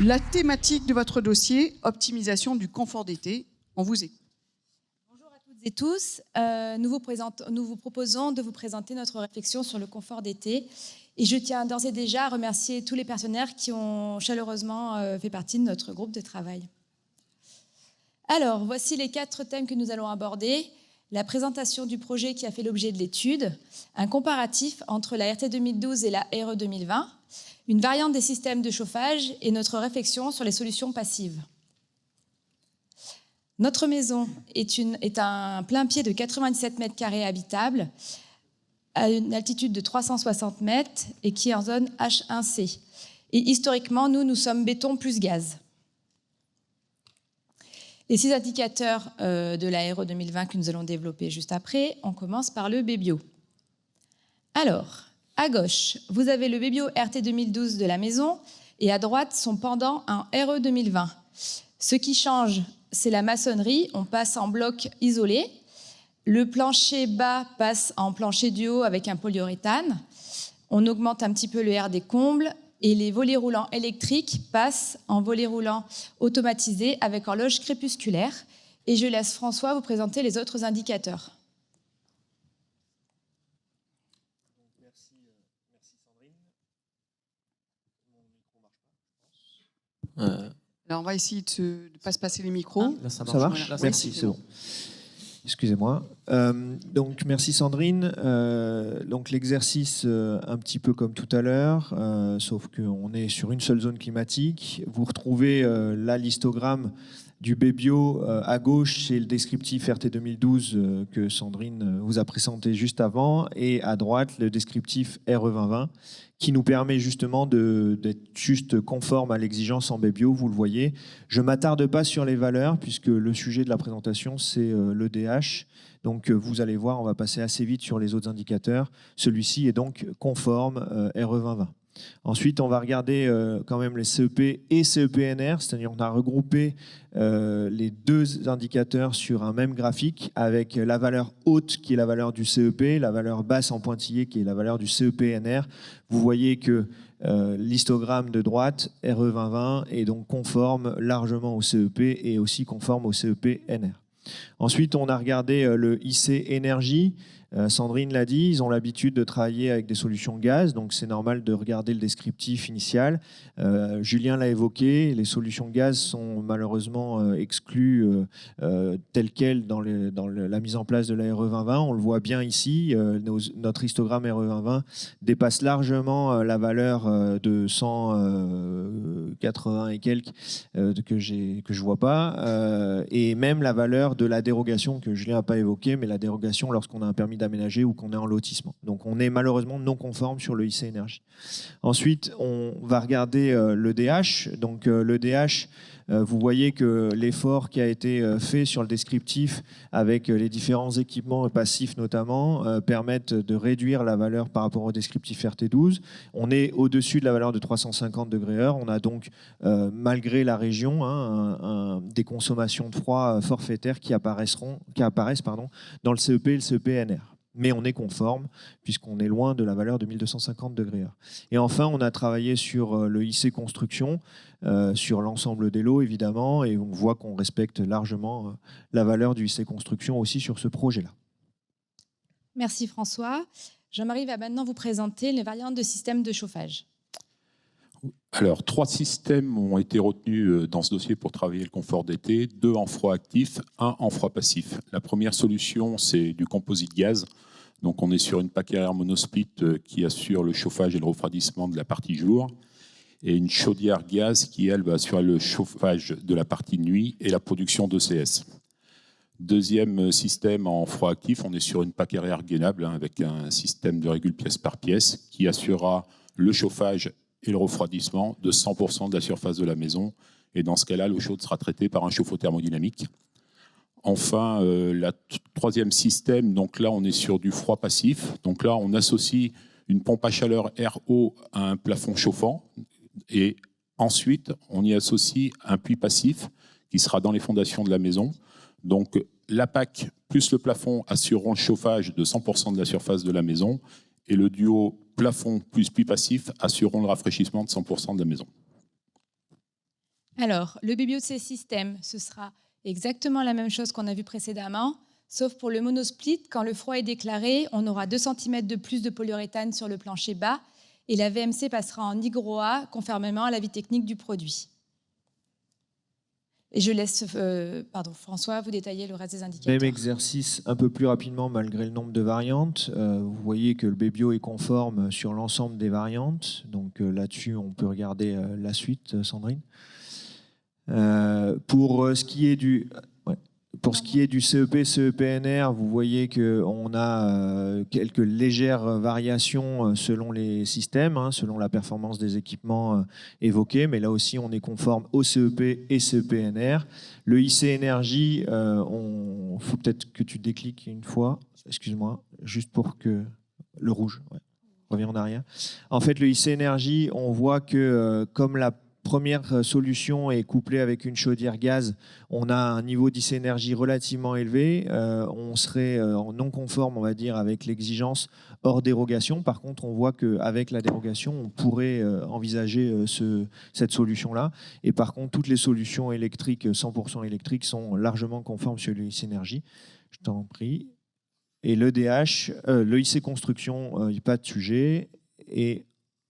La thématique de votre dossier, optimisation du confort d'été. On vous écoute. Bonjour à toutes et tous. Nous vous proposons de vous présenter notre réflexion sur le confort d'été. Et je tiens d'ores et déjà à remercier tous les partenaires qui ont chaleureusement fait partie de notre groupe de travail. Alors, voici les 4 thèmes que nous allons aborder. La présentation du projet qui a fait l'objet de l'étude, un comparatif entre la RT 2012 et la RE 2020, une variante des systèmes de chauffage et notre réflexion sur les solutions passives. Notre maison est un plein pied de 97 mètres carrés habitable à une altitude de 360 mètres et qui est en zone H1C. Et historiquement, nous sommes béton plus gaz. Les 6 indicateurs de la RE 2020 que nous allons développer juste après, on commence par le BBio. Alors, à gauche, vous avez le BBio RT 2012 de la maison et à droite, son pendant en RE 2020. Ce qui change, c'est la maçonnerie, on passe en bloc isolé. Le plancher bas passe en plancher du haut avec un polyuréthane. On augmente un petit peu le R des combles. Et les volets roulants électriques passent en volets roulants automatisés avec horloge crépusculaire. Et je laisse François vous présenter les autres indicateurs. Merci Sandrine. Mon micro marche pas, je pense. Alors, on va essayer de ne pas se passer les micros. Là, ça marche. Voilà. Merci, Oui, c'est bon. Excusez-moi. Donc, merci Sandrine. Donc, l'exercice, un petit peu comme tout à l'heure, sauf qu'on est sur une seule zone climatique. Vous retrouvez là l'histogramme du BBio à gauche, c'est le descriptif RT 2012 que Sandrine vous a présenté juste avant, et à droite, le descriptif RE 2020, qui nous permet justement d'être juste conforme à l'exigence en BBio, vous le voyez. Je ne m'attarde pas sur les valeurs, puisque le sujet de la présentation, c'est l'EDH. Donc vous allez voir, on va passer assez vite sur les autres indicateurs. Celui-ci est donc conforme RE 2020. Ensuite, on va regarder quand même les CEP et CEPNR, c'est-à-dire qu'on a regroupé les 2 indicateurs sur un même graphique avec la valeur haute qui est la valeur du CEP, la valeur basse en pointillé qui est la valeur du CEPNR. Vous voyez que l'histogramme de droite, RE 2020, est donc conforme largement au CEP et aussi conforme au CEPNR. Ensuite, on a regardé le IC énergie. Sandrine l'a dit, ils ont l'habitude de travailler avec des solutions gaz, donc c'est normal de regarder le descriptif initial. Julien l'a évoqué, les solutions gaz sont malheureusement exclues telles quelles dans la mise en place de la RE 2020. On le voit bien ici, notre histogramme RE 2020 dépasse largement la valeur de 180 et quelques que je vois pas, et même la valeur de la dérogation que Julien n'a pas évoquée, mais la dérogation lorsqu'on a un permis d'aménager ou qu'on est en lotissement. Donc on est malheureusement non conforme sur le IC énergie. Ensuite, on va regarder le DH. Donc le DH, vous voyez que l'effort qui a été fait sur le descriptif avec les différents équipements passifs notamment permettent de réduire la valeur par rapport au descriptif RT12. On est au-dessus de la valeur de 350 degrés/heure. On a donc, malgré la région, des consommations de froid forfaitaires qui apparaissent dans le CEP et le CEPNR. Mais on est conforme puisqu'on est loin de la valeur de 1250 degrés/heure. Et enfin, on a travaillé sur le IC construction, sur l'ensemble des lots évidemment, et on voit qu'on respecte largement la valeur du IC construction aussi sur ce projet-là. Merci François. Jean-Marie va maintenant vous présenter les variantes de système de chauffage. Alors, 3 systèmes ont été retenus dans ce dossier pour travailler le confort d'été, 2 en froid actif, 1 en froid passif. La première solution, c'est du composite gaz. Donc, on est sur une paquetière monosplit qui assure le chauffage et le refroidissement de la partie jour, et une chaudière gaz qui, elle, va assurer le chauffage de la partie nuit et la production d'ECS. Deuxième système en froid actif, on est sur une paquetière gainable avec un système de régule pièce par pièce qui assurera le chauffage et le refroidissement de 100% de la surface de la maison. Et dans ce cas-là, l'eau chaude sera traitée par un chauffe-eau thermodynamique. Enfin, le troisième système, donc là, on est sur du froid passif. Donc là, on associe une pompe à chaleur RO à un plafond chauffant. Et ensuite, on y associe un puits passif qui sera dans les fondations de la maison. Donc, la PAC plus le plafond assureront le chauffage de 100% de la surface de la maison. Et le duo plafond plus puits passif assureront le rafraîchissement de 100% de la maison. Alors, le bébio de ces systèmes, ce sera exactement la même chose qu'on a vu précédemment, sauf pour le monosplit, quand le froid est déclaré, on aura 2 cm de plus de polyuréthane sur le plancher bas et la VMC passera en hygroA conformément à l'avis technique du produit. Et je laisse François vous détailler le reste des indicateurs. Même exercice un peu plus rapidement malgré le nombre de variantes. Vous voyez que le bébio est conforme sur l'ensemble des variantes. Donc là-dessus, on peut regarder la suite, Sandrine. Pour ce qui est du CEP, CEPNR, vous voyez qu'on a quelques légères variations selon les systèmes, selon la performance des équipements évoqués, mais là aussi on est conforme au CEP et CEPNR. Le IC Énergie, il faut peut-être que tu décliques une fois, excuse-moi, juste pour que le rouge, reviens en arrière. En fait, le IC Énergie, on voit que comme la première solution est couplée avec une chaudière gaz, on a un niveau d'IC énergie relativement élevé. On serait non conforme, on va dire, avec l'exigence hors dérogation. Par contre, on voit qu'avec la dérogation, on pourrait envisager cette solution-là. Et par contre, toutes les solutions électriques, 100% électriques, sont largement conformes sur l'IC énergie. Je t'en prie. Et l'EDH, l'EIC construction, il n'y a pas de sujet. Et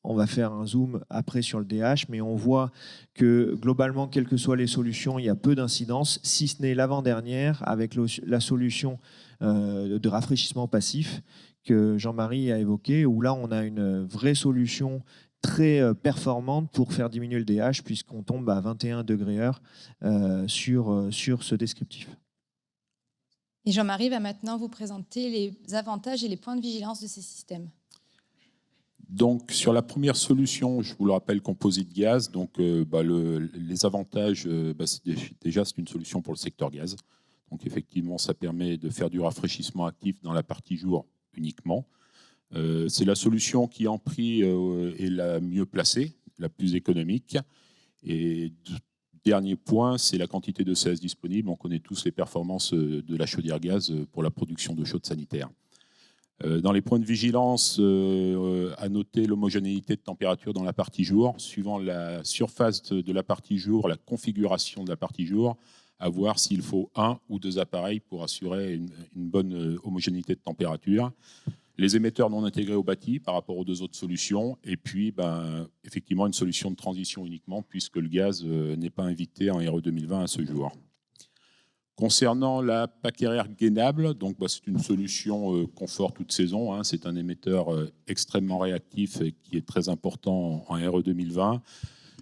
on va faire un zoom après sur le DH, mais on voit que globalement, quelles que soient les solutions, il y a peu d'incidence, si ce n'est l'avant-dernière avec la solution de rafraîchissement passif que Jean-Marie a évoqué, où là, on a une vraie solution très performante pour faire diminuer le DH, puisqu'on tombe à 21 degrés heure sur ce descriptif. Et Jean-Marie va maintenant vous présenter les avantages et les points de vigilance de ces systèmes. Donc, sur la première solution, je vous le rappelle, composite gaz. Donc, les avantages, c'est une solution pour le secteur gaz. Donc, effectivement, ça permet de faire du rafraîchissement actif dans la partie jour uniquement. C'est la solution qui, en prix, est la mieux placée, la plus économique. Et dernier point, c'est la quantité de CS disponible. On connaît tous les performances de la chaudière gaz pour la production d'eau chaude sanitaire. Dans les points de vigilance, à noter l'homogénéité de température dans la partie jour, suivant la surface de la partie jour, la configuration de la partie jour, à voir s'il faut 1 ou 2 appareils pour assurer une bonne homogénéité de température. Les émetteurs non intégrés au bâti par rapport aux 2 autres solutions, et puis effectivement une solution de transition uniquement, puisque le gaz n'est pas invité en RE 2020 à ce jour. Concernant la PAC-RR gainable, c'est une solution confort toute saison. C'est un émetteur extrêmement réactif et qui est très important en RE 2020.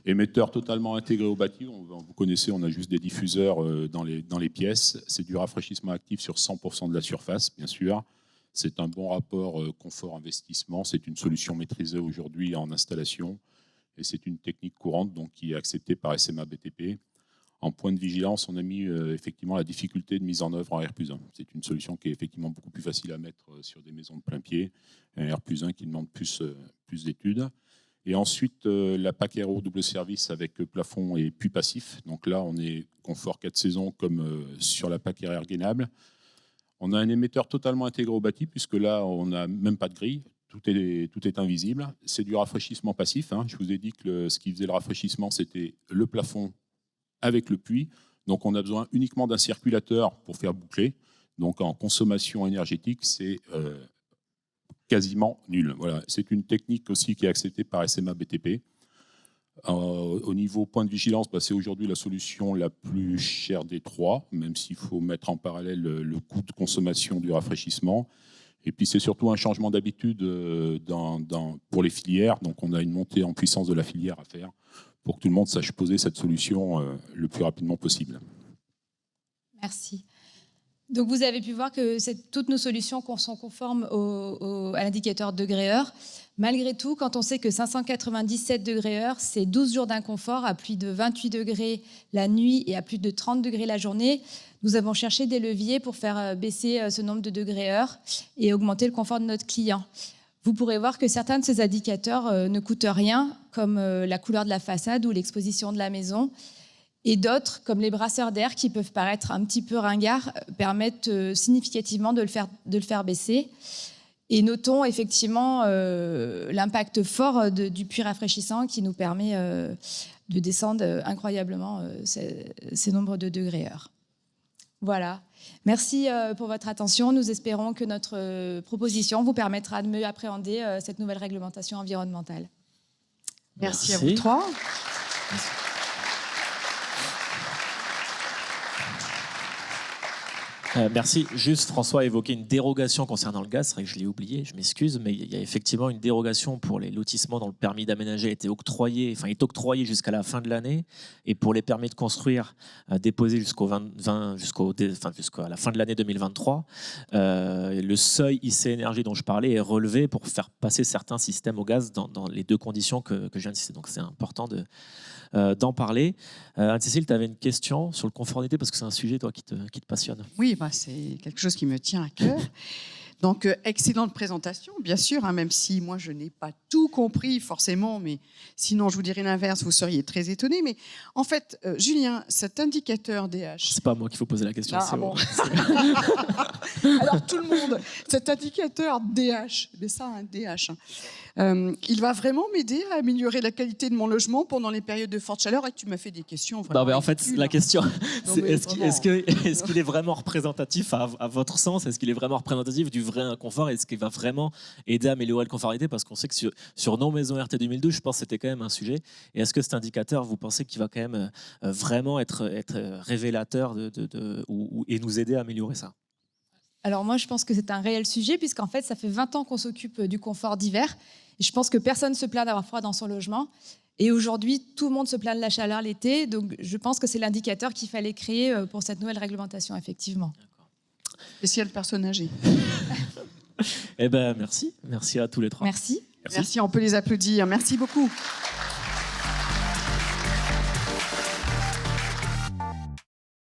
Émetteur totalement intégré au bâti. Vous connaissez, on a juste des diffuseurs dans les pièces. C'est du rafraîchissement actif sur 100% de la surface, bien sûr. C'est un bon rapport confort-investissement. C'est une solution maîtrisée aujourd'hui en installation. Et c'est une technique courante qui est acceptée par SMA BTP. En point de vigilance, on a mis effectivement la difficulté de mise en œuvre en R+1. C'est une solution qui est effectivement beaucoup plus facile à mettre sur des maisons de plein pied. Un R+1 qui demande plus d'études. Et ensuite, la PAC RO double service avec plafond et puits passif. Donc là, on est confort 4 saisons comme sur la PAC RR gainable. On a un émetteur totalement intégré au bâti, puisque là, on n'a même pas de grille. Tout est invisible. C'est du rafraîchissement passif. Je vous ai dit que ce qui faisait le rafraîchissement, c'était le plafond avec le puits. Donc, on a besoin uniquement d'un circulateur pour faire boucler. Donc, en consommation énergétique, c'est quasiment nul. Voilà. C'est une technique aussi qui est acceptée par SMA BTP. Au niveau point de vigilance, c'est aujourd'hui la solution la plus chère des 3, même s'il faut mettre en parallèle le coût de consommation du rafraîchissement. Et puis, c'est surtout un changement d'habitude pour les filières. Donc, on a une montée en puissance de la filière à faire pour que tout le monde sache poser cette solution le plus rapidement possible. Merci. Donc, vous avez pu voir que toutes nos solutions sont conformes à l'indicateur degrés-heure. Malgré tout, quand on sait que 597 degrés-heure, c'est 12 jours d'inconfort à plus de 28 degrés la nuit et à plus de 30 degrés la journée, nous avons cherché des leviers pour faire baisser ce nombre de degrés-heure et augmenter le confort de notre client. Vous pourrez voir que certains de ces indicateurs ne coûtent rien, comme la couleur de la façade ou l'exposition de la maison. Et d'autres, comme les brasseurs d'air, qui peuvent paraître un petit peu ringards, permettent significativement de le faire baisser. Et notons effectivement l'impact fort du puits rafraîchissant qui nous permet de descendre incroyablement ces nombres de degrés heure. Voilà. Merci pour votre attention. Nous espérons que notre proposition vous permettra de mieux appréhender cette nouvelle réglementation environnementale. Merci à vous trois. Merci. Juste, François a évoqué une dérogation concernant le gaz. C'est vrai que je l'ai oublié, je m'excuse, mais il y a effectivement une dérogation pour les lotissements dont le permis d'aménager est octroyé jusqu'à la fin de l'année. Et pour les permis de construire déposés jusqu'à la fin de l'année 2023, le seuil IC Énergie dont je parlais est relevé pour faire passer certains systèmes au gaz dans les deux conditions que je viens de citer. Donc c'est important d'en parler. Anne-Cécile, tu avais une question sur le confort d'été parce que c'est un sujet toi qui te passionne. Oui, c'est quelque chose qui me tient à cœur. Donc, excellente présentation, bien sûr, hein, même si moi, je n'ai pas tout compris forcément, mais sinon, je vous dirais l'inverse, vous seriez très étonné. Mais en fait, Julien, cet indicateur DH... C'est pas à moi qu'il faut poser la question. Ah, bon. Alors, tout le monde, cet indicateur DH, mais ça, un DH, il va vraiment m'aider à améliorer la qualité de mon logement pendant les périodes de forte chaleur. Et tu m'as fait des questions vraiment... Non, mais en fait, la question, c'est est-ce qu'il est vraiment représentatif à votre sens? Est-ce qu'il est vraiment représentatif du vrai inconfort? Est-ce qu'il va vraiment aider à améliorer le confort d'été? Parce qu'on sait que sur nos maisons RT 2012, je pense que c'était quand même un sujet. Et est-ce que cet indicateur, vous pensez qu'il va quand même vraiment être révélateur et nous aider à améliorer ça? Alors moi, je pense que c'est un réel sujet, puisqu'en fait, ça fait 20 ans qu'on s'occupe du confort d'hiver. Et je pense que personne ne se plaint d'avoir froid dans son logement. Et aujourd'hui, tout le monde se plaint de la chaleur l'été. Donc je pense que c'est l'indicateur qu'il fallait créer pour cette nouvelle réglementation, effectivement. Spécial personne âgée. Eh ben merci à tous les trois. Merci. Merci, on peut les applaudir. Merci beaucoup.